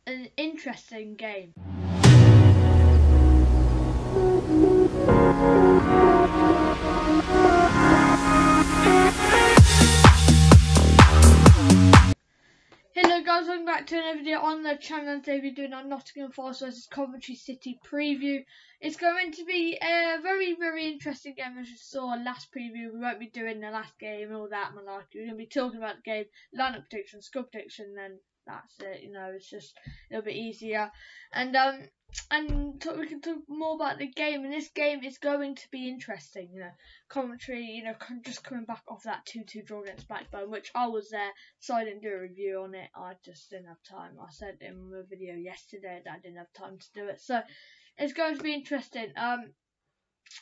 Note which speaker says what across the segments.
Speaker 1: an interesting game. Hello guys, welcome back to another video on the channel. Today we're doing our Nottingham Forest vs Coventry City preview. It's going to be a very interesting game. As you saw last preview, we won't be doing the last game and all that malarkey. We're going to be talking about the game, lineup prediction, score prediction, and that's it. You know, it's just a little bit easier. And we can talk more about the game. And this game is going to be interesting. You know, Coventry, you know, just coming back off that 2-2 draw against Blackburn, which I was there, so I didn't do a review on it. I just didn't have time. I said in my video yesterday that I didn't have time to do it. So it's going to be interesting.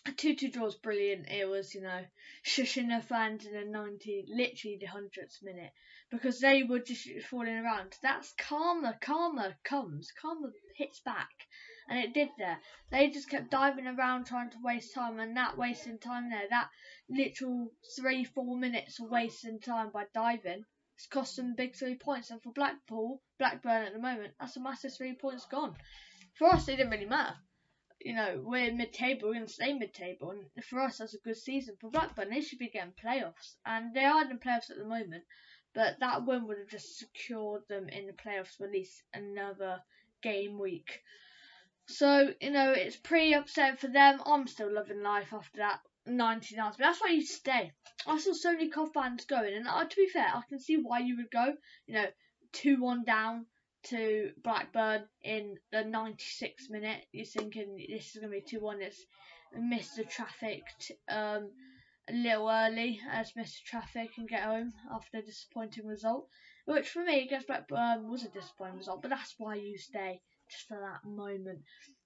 Speaker 1: A 2-2 draw is brilliant. It was, you know, shushing their fans in the literally the 100th minute, because they were just falling around. That's karma hits back, and it did there. They just kept diving around trying to waste time, and that wasting time there, that literal 3-4 minutes of wasting time by diving, it's cost them big 3 points. And for Blackburn at the moment, that's a massive 3 points gone. For us, it didn't really matter. You know, we're mid-table, we're going to stay mid-table, and for us that's a good season. For Blackburn, they should be getting playoffs, and they are in the playoffs at the moment, but that win would have just secured them in the playoffs for at least another game week. So, you know, it's pretty upsetting for them. I'm still loving life after that 99, but that's why you stay. I saw so many Cov fans going, and to be fair, I can see why you would go. You know, 2-1 down to Blackburn in the 96th minute. You're thinking this is going to be 2-1. It's missed the traffic a little early, as missed the traffic and get home after a disappointing result, which for me against Blackburn was a disappointing result, but that's why you stay, just for that moment.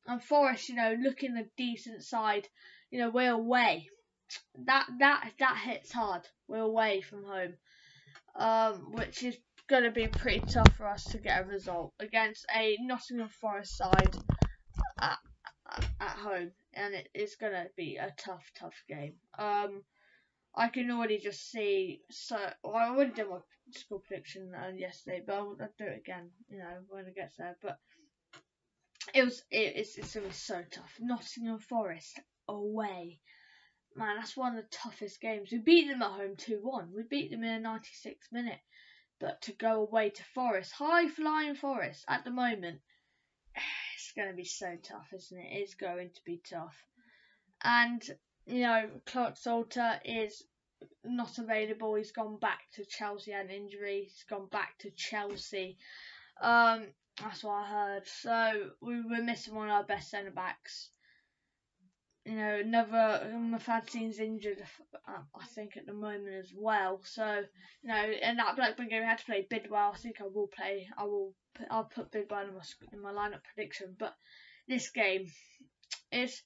Speaker 1: And Forest, you know, looking a decent side. You know, we're away. That hits hard. We're away from home, which is going to be pretty tough for us to get a result against a Nottingham Forest side at home, and it is going to be a tough game. I can already just see. So I already did my score prediction yesterday, but I'll do it again. You know, when it gets there. But it's going to be so tough. Nottingham Forest away. Man, that's one of the toughest games. We beat them at home 2-1. We beat them in the 96th minute. But to go away to Forest, high-flying Forest, at the moment, it's going to be so tough, isn't it? It's going to be tough. And, you know, Clark Salter is not available. He's gone back to Chelsea, had an injury. He's gone back to Chelsea. That's what I heard. So, we were missing one of our best centre-backs. You know, another Mafadzin's injured, I think, at the moment as well. So, you know, in that Blackburn game, we had to play Bidwell. I think I'll put Bidwell in my lineup prediction. But this game is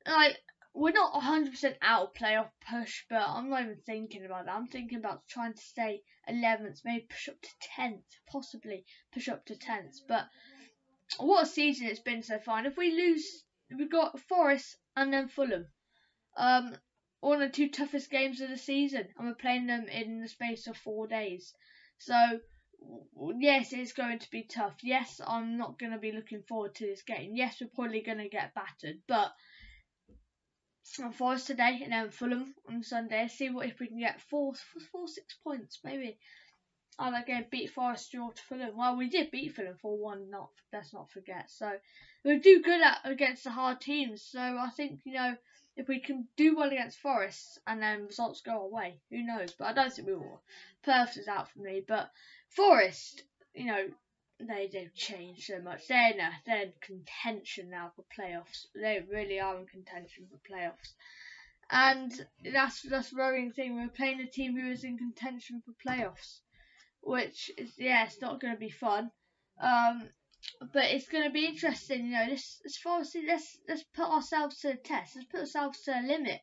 Speaker 1: like, we're not 100% out of playoff push, but I'm not even thinking about that. I'm thinking about trying to stay 11th, maybe push up to 10th, possibly push up to 10th. But what a season it's been so far. And if we lose, we've got Forest and then Fulham. One of the two toughest games of the season, and we're playing them in the space of 4 days. So, yes, it's going to be tough. Yes, I'm not going to be looking forward to this game. Yes, we're probably going to get battered, but Forest today and then Fulham on Sunday. See if we can get 6 points, maybe. I like to beat Forest, draw to Fulham. Well, we did beat Fulham 4-1. Let's not forget. So we do good against the hard teams. So I think, you know, if we can do well against Forest and then results go away, who knows? But I don't think we will. Perth is out for me. But Forest, you know, they've changed so much. They're in contention now for playoffs. They really are in contention for playoffs. And that's the worrying thing. We're playing a team who is in contention for playoffs, which is, yeah, it's not going to be fun. But it's going to be interesting. You know, this Forest, let's put ourselves to the test. Let's put ourselves to a limit.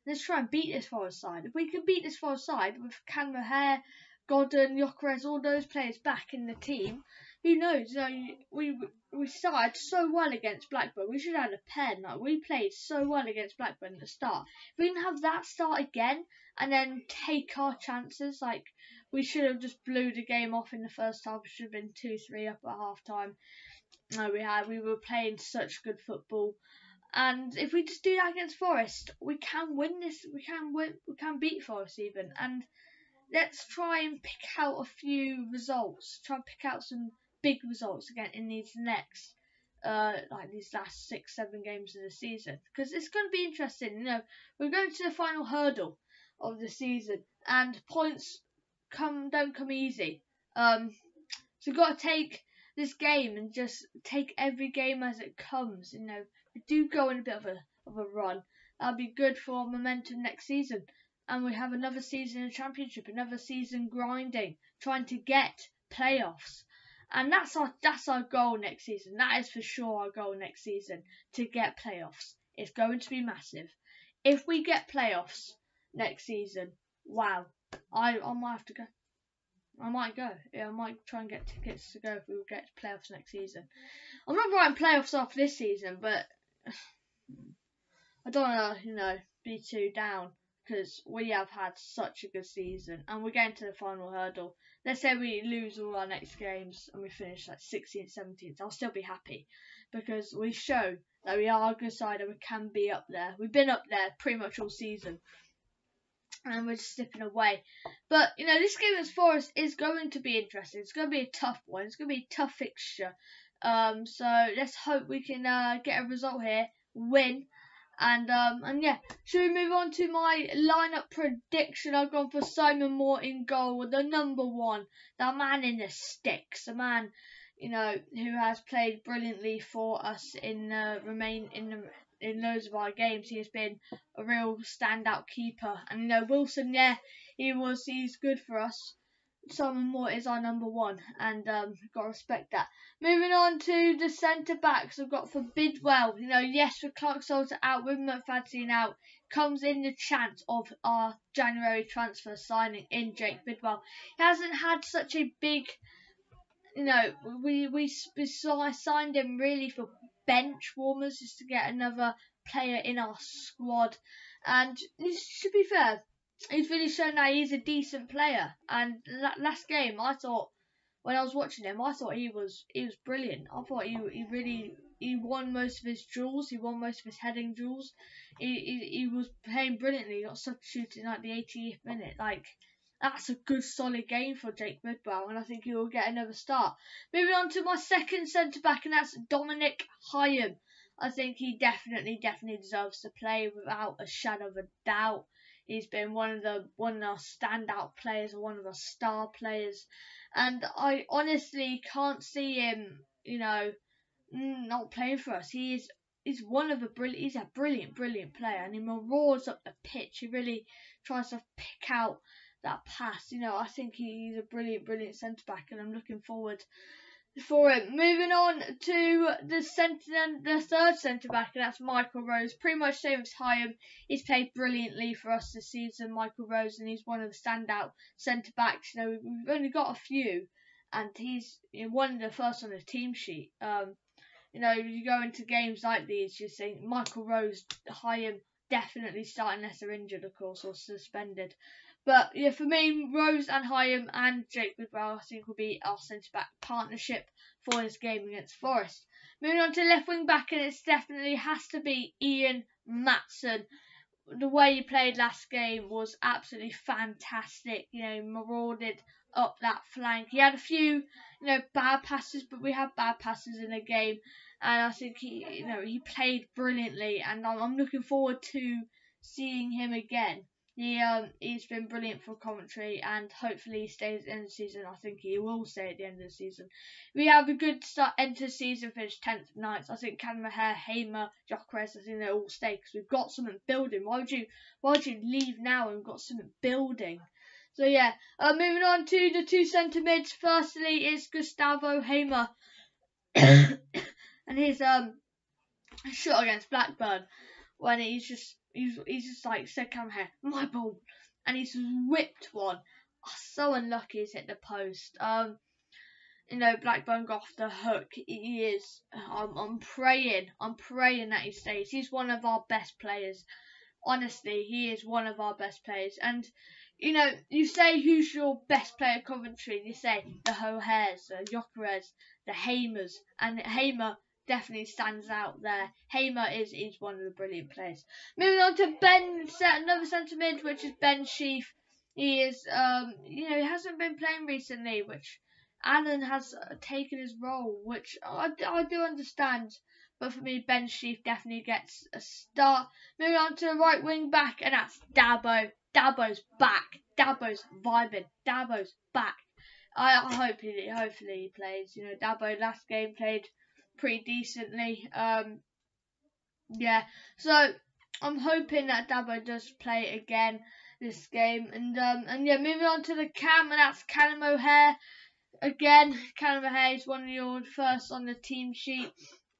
Speaker 1: Let's try and beat this Forest side. If we can beat this Forest side with Cameron Hare, Gordon, Yacharez, all those players back in the team, who knows? You know, we started so well against Blackburn. We should have had a pen. Like, we played so well against Blackburn at the start. If we can have that start again and then take our chances, like we should have just blew the game off in the first half. We should have been 2-3 up at half time. No, we were playing such good football. And if we just do that against Forest, we can win this. We can beat Forest even. And let's try and pick out a few results. Try and pick out some big results again in these next, like these last 6-7 games of the season, because it's going to be interesting. You know, we're going to the final hurdle of the season, and points don't come easy. So we've got to take this game and just take every game as it comes. You know, we do go in a bit of a run. That'll be good for momentum next season. And we have another season in the Championship, another season grinding, trying to get playoffs. And that's our goal next season. That is for sure our goal next season, to get playoffs. It's going to be massive. If we get playoffs next season, wow, I might have to go. I might go. Yeah, I might try and get tickets to go if we get playoffs next season. I'm not writing playoffs off this season, but I don't want to, be too down, because we have had such a good season and we're getting to the final hurdle. Let's say we lose all our next games and we finish like 16th, 17th. I'll still be happy, because we show that we are a good side and we can be up there. We've been up there pretty much all season. And we're just slipping away. But, this game against Forest is going to be interesting. It's going to be a tough one. It's going to be a tough fixture. So let's hope we can get a result here, win. And yeah, should we move on to my lineup prediction? I've gone for Simon Moore in goal, the number one, the man in the sticks, the man, who has played brilliantly for us in loads of our games. He has been a real standout keeper. And Wilson, yeah, he's good for us. Simon Moore is our number one, and we've got to respect that. Moving on to the centre backs, I've got for Bidwell. Yes, with Clark Salter out, with McFadden out, comes in the chance of our January transfer signing in Jake Bidwell. He hasn't had such a big, we signed him really for bench warmers, just to get another player in our squad. And to be fair, he's really shown that he's a decent player. And last game, I thought, when I was watching him, I thought he was brilliant. I thought he won most of his duels. He won most of his heading duels. He was playing brilliantly. He got substituted at the 80th minute. That's a good solid game for Jake Bidwell, and I think he will get another start. Moving on to my second centre back, and that's Dominic Hyam. I think he definitely deserves to play without a shadow of a doubt. He's been one of our standout players, or one of our star players, and I honestly can't see him, not playing for us. He's a brilliant player, and he marauders up the pitch. He really tries to pick out that pass. I think he's a brilliant centre back, and I'm looking forward for it. Moving on to the third centre back, and that's Michael Rose. Pretty much same as Hyam. He's played brilliantly for us this season, Michael Rose, and he's one of the standout centre backs. We've only got a few, and he's one of the first on the team sheet. You go into games like these, you think Michael Rose, Hyam definitely starting unless they're injured, of course, or suspended. But yeah, for me, Rose and Hyam and Jake Bidwell, I think, will be our centre-back partnership for this game against Forest. Moving on to left wing back, and it definitely has to be Ian Maatsen. The way he played last game was absolutely fantastic. Marauded up that flank. He had a few, bad passes, but we have bad passes in the game, and I think he played brilliantly, and I'm looking forward to seeing him again. He's been brilliant for Coventry, and hopefully he stays at the end of the season. I think he will stay at the end of the season. We have a good start, end to the season, finish 10th, 9th. I think Callum-Maher, Hamer, Yacharez, I think they all stay, because we've got something building. Why would you leave now and we've got something building? So yeah, moving on to the two centre mids. Firstly is Gustavo Hamer, and his shot against Blackburn, when he's just like, said Callum-Maher, my ball, and he's whipped one. So unlucky he's hit the post. Blackburn got off the hook. He is. I'm praying that he stays. He's one of our best players. Honestly, he is one of our best players, and you know, you say who's your best player at Coventry, and you say the O'Hares, the Yacharez, the Hamers, and Hamer definitely stands out there. Hamer is one of the brilliant players. Moving on to another centre mid, which is Ben Sheaf. He is, you know, he hasn't been playing recently, which Alan has taken his role, which I do understand. But for me, Ben Sheaf definitely gets a start. Moving on to the right wing back, and that's Dabo. Dabo's back. Dabo's vibing. Dabo's back. Hopefully he plays. You know, Dabo last game played pretty decently. Yeah. So I'm hoping that Dabo does play again this game. And yeah, moving on to the cam, and that's Callum O'Hare. Again, Callum O'Hare is one of your first on the team sheet.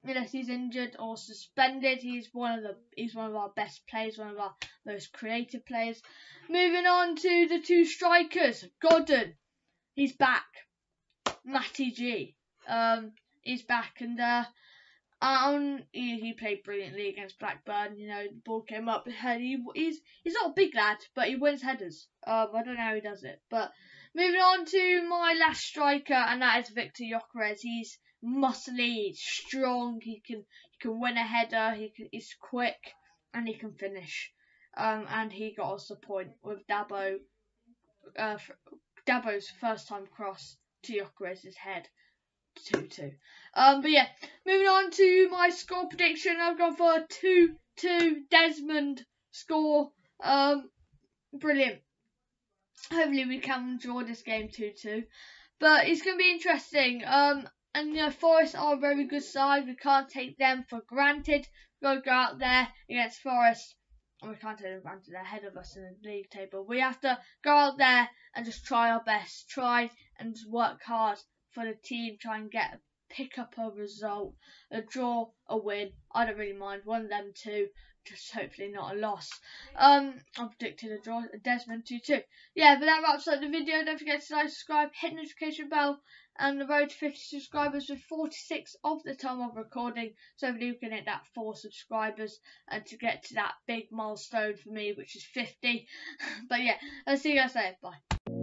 Speaker 1: Unless he's injured or suspended, he's one of our best players, one of our most creative players. Moving on to the two strikers, Godden, he's back. Matty G, he's back, and he played brilliantly against Blackburn. You know, the ball came up. He's not a big lad, but he wins headers. I don't know how he does it. But moving on to my last striker, and that is Victor Yacharez. He's muscly, he's strong. He can win a header. He's quick, and he can finish. And he got us a point with Dabo's first time cross to Yacharez's head. 2-2. But yeah, moving on to my score prediction. I've gone for a 2-2 Desmond score. Brilliant. Hopefully we can draw this game 2-2. But it's going to be interesting. And you know, Forest are a very good side. We can't take them for granted. We've got to go out there against Forest. And we can't take them for granted. They're ahead of us in the league table. We have to go out there and just try our best. Try and work hard for the team, try and pick up a result, a draw, a win. I don't really mind. One of them two, just hopefully not a loss. I predicted a draw, a Desmond 2-2. Yeah, but that wraps up the video. Don't forget to like, subscribe, hit the notification bell, and the road to 50 subscribers with 46 of the time of recording. So hopefully we can hit that 4 subscribers and to get to that big milestone for me, which is 50. But yeah, I'll see you guys later. Bye.